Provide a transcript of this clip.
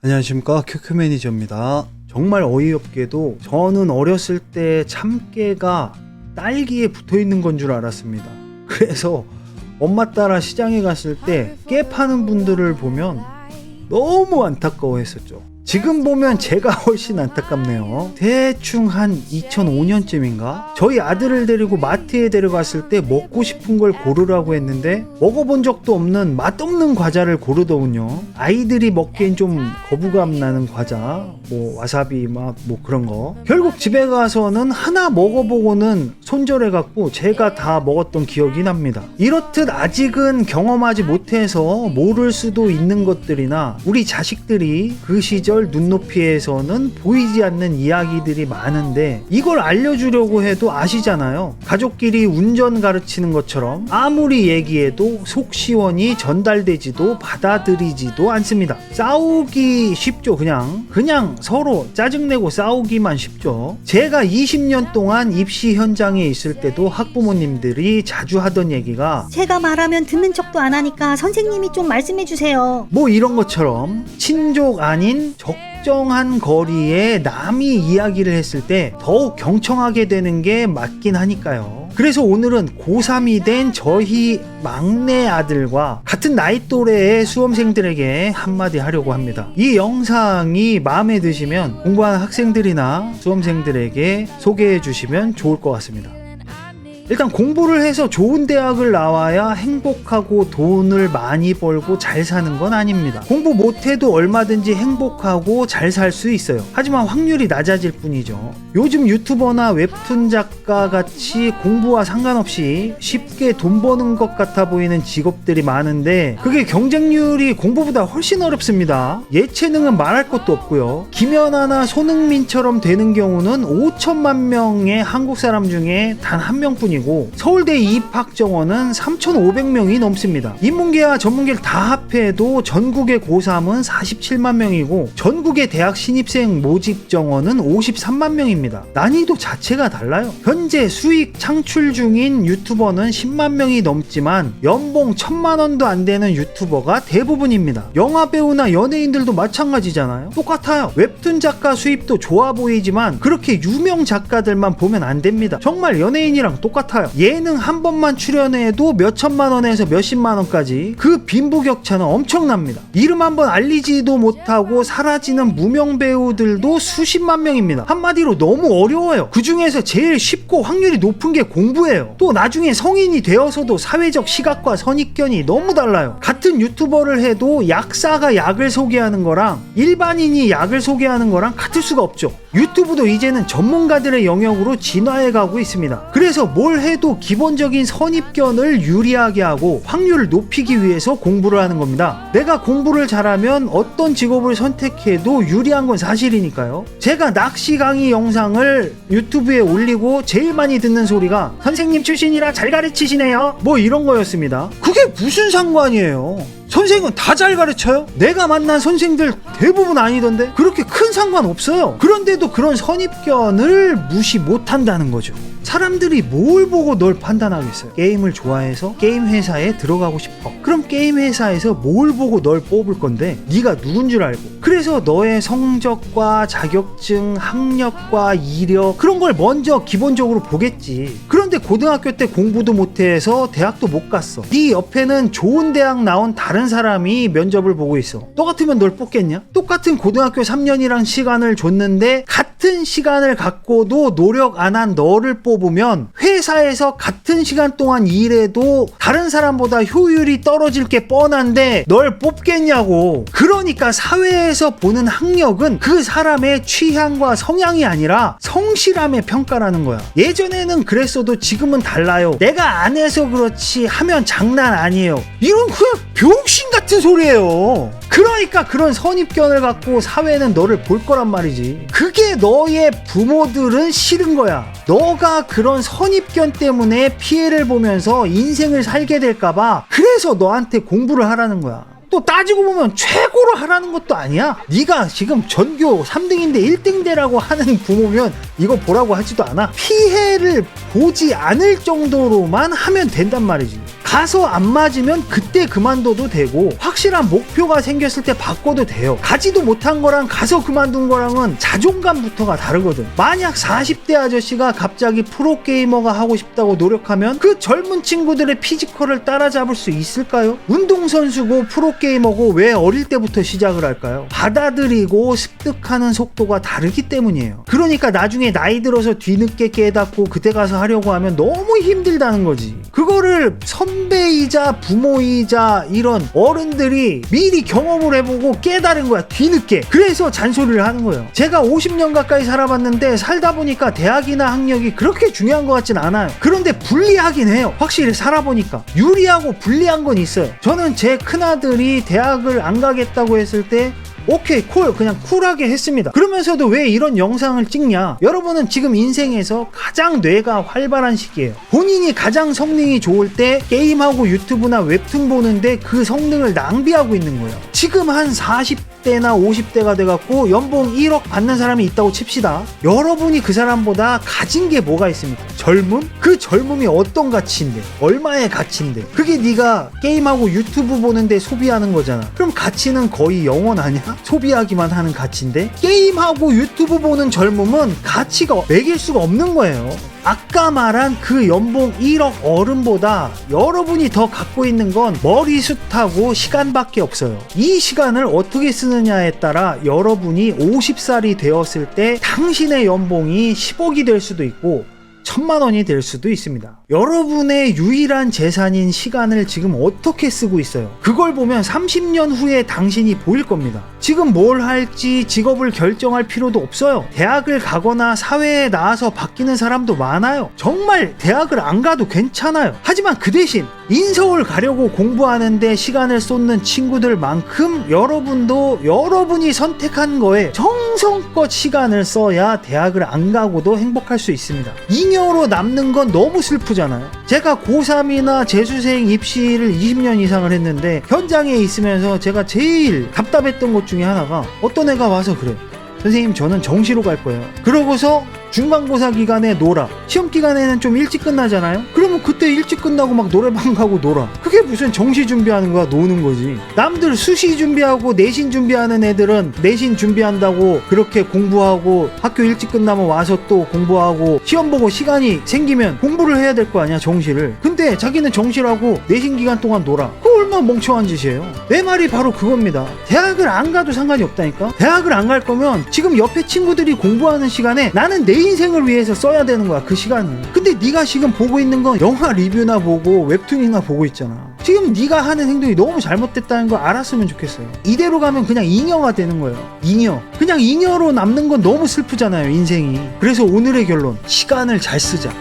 안녕하십니까, 큐큐 매니저입니다. 정말 어이없게도 저는 어렸을 때 참깨가 딸기에 붙어있는 건 줄 알았습니다. 그래서 엄마 따라 시장에 갔을 때 깨 파는 분들을 보면 너무 안타까워했었죠. 지금 보면 제가 훨씬 안타깝네요. 대충 한 2005년쯤인가? 저희 아들을 데리고 마트에 데려갔을 때 먹고 싶은 걸 고르라고 했는데 먹어본 적도 없는 맛없는 과자를 고르더군요. 아이들이 먹기엔 좀 거부감 나는 과자, 뭐 와사비 맛 뭐 그런 거. 결국 집에 가서는 하나 먹어보고는 손절해갖고 제가 다 먹었던 기억이 납니다. 이렇듯 아직은 경험하지 못해서 모를 수도 있는 것들이나 우리 자식들이 그 시절 눈높이에서는 보이지 않는 이야기들이 많은데 이걸 알려주려고 해도 아시잖아요. 가족끼리 운전 가르치는 것처럼 아무리 얘기해도 속 시원히 전달되지도 받아들이지도 않습니다. 싸우기 쉽죠. 그냥 서로 짜증내고 싸우기만 쉽죠. 제가 20년 동안 입시 현장에 있을 때도 학부모님들이 자주 하던 얘기가 제가 말하면 듣는 척도 안 하니까 선생님이 좀 말씀해 주세요. 뭐 이런 것처럼 친족 아닌 적정한 거리에 남이 이야기를 했을 때 더욱 경청하게 되는 게 맞긴 하니까요. 그래서 오늘은 고3이 된 저희 막내 아들과 같은 나이 또래의 수험생들에게 한마디 하려고 합니다. 이 영상이 마음에 드시면 공부하는 학생들이나 수험생들에게 소개해 주시면 좋을 것 같습니다. 일단 공부를 해서 좋은 대학을 나와야 행복하고 돈을 많이 벌고 잘 사는 건 아닙니다. 공부 못해도 얼마든지 행복하고 잘 살 수 있어요. 하지만 확률이 낮아질 뿐이죠. 요즘 유튜버나 웹툰 작가 같이 공부와 상관없이 쉽게 돈 버는 것 같아 보이는 직업들이 많은데 그게 경쟁률이 공부보다 훨씬 어렵습니다. 예체능은 말할 것도 없고요. 김연아나 손흥민처럼 되는 경우는 5천만 명의 한국 사람 중에 단 한 명뿐이고 서울대 입학 정원은 3,500명이 넘습니다. 인문계와 전문계를 다 합해도 전국의 고3은 47만 명이고 전국의 대학 신입생 모집 정원은 53만 명입니다. 난이도 자체가 달라요. 현재 수익 창출 중인 유튜버는 10만 명이 넘지만 연봉 1,000만 원도 안 되는 유튜버가 대부분입니다. 영화 배우나 연예인들도 마찬가지잖아요. 똑같아요. 웹툰 작가 수입도 좋아 보이지만 그렇게 유명 작가들만 보면 안 됩니다. 정말 연예인이랑 똑같아요. 예능 한 번만 출연해도 몇천만 원에서 몇십만 원까지 그 빈부격차는 엄청납니다. 이름 한번 알리지도 못하고 사라지는 무명 배우들도 수십만 명입니다. 한마디로 너무 어려워요. 그 중에서 제일 쉽고 확률이 높은 게 공부예요. 또 나중에 성인이 되어서도 사회적 시각과 선입견이 너무 달라요. 같은 유튜버를 해도 약사가 약을 소개하는 거랑 일반인이 약을 소개하는 거랑 같을 수가 없죠. 유튜브도 이제는 전문가들의 영역으로 진화해 가고 있습니다. 그래서 뭘 해도 기본적인 선입견을 유리하게 하고 확률을 높이기 위해서 공부를 하는 겁니다. 내가 공부를 잘하면 어떤 직업을 선택해도 유리한 건 사실이니까요. 제가 낚시 강의 영상을 유튜브에 올리고 제일 많이 듣는 소리가 선생님 출신이라 잘 가르치시네요 뭐 이런 거였습니다. 그게 무슨 상관이에요. 선생은 다 잘 가르쳐요? 내가 만난 선생들 대부분 아니던데? 그렇게 큰 상관 없어요. 그런데도 그런 선입견을 무시 못한다는 거죠. 사람들이 뭘 보고 널 판단하겠어요? 게임을 좋아해서 게임 회사에 들어가고 싶어. 그럼 게임 회사에서 뭘 보고 널 뽑을 건데 네가 누군 줄 알고. 그래서 너의 성적과 자격증, 학력과 이력 그런 걸 먼저 기본적으로 보겠지. 그런데 고등학교 때 공부도 못해서 대학도 못 갔어. 네 옆에는 좋은 대학 나온 다른 사람이 면접을 보고 있어. 너 같으면 널 뽑겠냐? 똑같은 고등학교 3년이란 시간을 줬는데 같은 시간을 갖고도 노력 안 한 너를 뽑으면 회사에서 같은 시간 동안 일해도 다른 사람보다 효율이 떨어질 게 뻔한데 널 뽑겠냐고. 그러니까 사회에서 보는 학력은 그 사람의 취향과 성향이 아니라 성실함의 평가라는 거야. 예전에는 그랬어도 지금은 달라요. 내가 안 해서 그렇지 하면 장난 아니에요. 이런 그냥 병신 같은 소리예요. 그러니까 그런 선입견을 갖고 사회는 너를 볼 거란 말이지. 그게 너의 부모들은 싫은 거야. 너가 그런 선입견 때문에 피해를 보면서 인생을 살게 될까봐 그래서 너한테 공부를 하라는 거야. 또 따지고 보면 최고로 하라는 것도 아니야. 네가 지금 전교 3등인데 1등 되라고 하는 부모면 이거 보라고 하지도 않아. 피해를 보지 않을 정도로만 하면 된단 말이지. 가서 안 맞으면 그때 그만둬도 되고, 확실한 목표가 생겼을 때 바꿔도 돼요. 가지도 못한 거랑 가서 그만둔 거랑은 자존감부터가 다르거든. 만약 40대 아저씨가 갑자기 프로게이머가 하고 싶다고 노력하면 그 젊은 친구들의 피지컬을 따라잡을 수 있을까요? 운동선수고 프로게이머고 왜 어릴 때부터 시작을 할까요? 받아들이고 습득하는 속도가 다르기 때문이에요. 그러니까 나중에 나이 들어서 뒤늦게 깨닫고 그때 가서 하려고 하면 너무 힘들다는 거지. 그거를 선배이자 부모이자 이런 어른들이 미리 경험을 해보고 깨달은 거야, 뒤늦게. 그래서 잔소리를 하는 거예요. 제가 50년 가까이 살아봤는데 살다 보니까 대학이나 학력이 그렇게 중요한 것 같진 않아요. 그런데 불리하긴 해요. 확실히 살아보니까 유리하고 불리한 건 있어요. 저는 제 큰아들이 대학을 안 가겠다고 했을 때 오케이 콜 그냥 쿨하게 했습니다. 그러면서도 왜 이런 영상을 찍냐, 여러분은 지금 인생에서 가장 뇌가 활발한 시기예요. 본인이 가장 성능이 좋을 때 게임하고 유튜브나 웹툰 보는데 그 성능을 낭비하고 있는 거예요. 지금 한 40대나 50대가 돼갖고 연봉 1억 받는 사람이 있다고 칩시다. 여러분이 그 사람보다 가진 게 뭐가 있습니까? 젊음? 그 젊음이 어떤 가치인데, 얼마의 가치인데, 그게 네가 게임하고 유튜브 보는데 소비하는 거잖아. 그럼 가치는 거의 영원 아니야? 소비하기만 하는 가치인데, 게임하고 유튜브 보는 젊음은 가치가 매길 수가 없는 거예요. 아까 말한 그 연봉 1억 어른보다 여러분이 더 갖고 있는 건 머리숱하고 시간밖에 없어요. 이 시간을 어떻게 쓰느냐에 따라 여러분이 50살이 되었을 때 당신의 연봉이 10억이 될 수도 있고 1000만 원이 될 수도 있습니다. 여러분의 유일한 재산인 시간을 지금 어떻게 쓰고 있어요? 그걸 보면 30년 후에 당신이 보일 겁니다. 지금 뭘 할지 직업을 결정할 필요도 없어요. 대학을 가거나 사회에 나와서 바뀌는 사람도 많아요. 정말 대학을 안 가도 괜찮아요. 하지만 그 대신 인서울 가려고 공부하는데 시간을 쏟는 친구들만큼 여러분도 여러분이 선택한 거에 정성껏 시간을 써야 대학을 안 가고도 행복할 수 있습니다. 잉여로 남는 건 너무 슬프잖아요. 제가 고3이나 재수생 입시를 20년 이상을 했는데 현장에 있으면서 제가 제일 답답했던 것 중에 하나가, 어떤 애가 와서 그래, 선생님 저는 정시로 갈 거예요. 그러고서 중간고사 기간에 놀아. 시험 기간에는 좀 일찍 끝나잖아요. 그러면 그때 일찍 끝나고 막 노래방 가고 놀아. 그게 무슨 정시 준비하는 거야, 노는 거지. 남들 수시 준비하고 내신 준비하는 애들은 내신 준비한다고 그렇게 공부하고 학교 일찍 끝나면 와서 또 공부하고 시험 보고 시간이 생기면 공부를 해야 될 거 아니야, 정시를. 근데 자기는 정시라고 내신 기간 동안 놀아. 그거 얼마나 멍청한 짓이에요. 내 말이 바로 그겁니다. 대학을 안 가도 상관이 없다니까. 대학을 안 갈 거면 지금 옆에 친구들이 공부하는 시간에 나는 내 인생을 위해서 써야 되는 거야, 그 시간을. 근데 네가 지금 보고 있는 건 영화 리뷰나 보고 웹툰이나 보고 있잖아. 지금 네가 하는 행동이 너무 잘못됐다는 걸 알았으면 좋겠어요. 이대로 가면 그냥 잉여가 되는 거예요. 잉여. 그냥 잉여로 남는 건 너무 슬프잖아요, 인생이. 그래서 오늘의 결론, 시간을 잘 쓰자.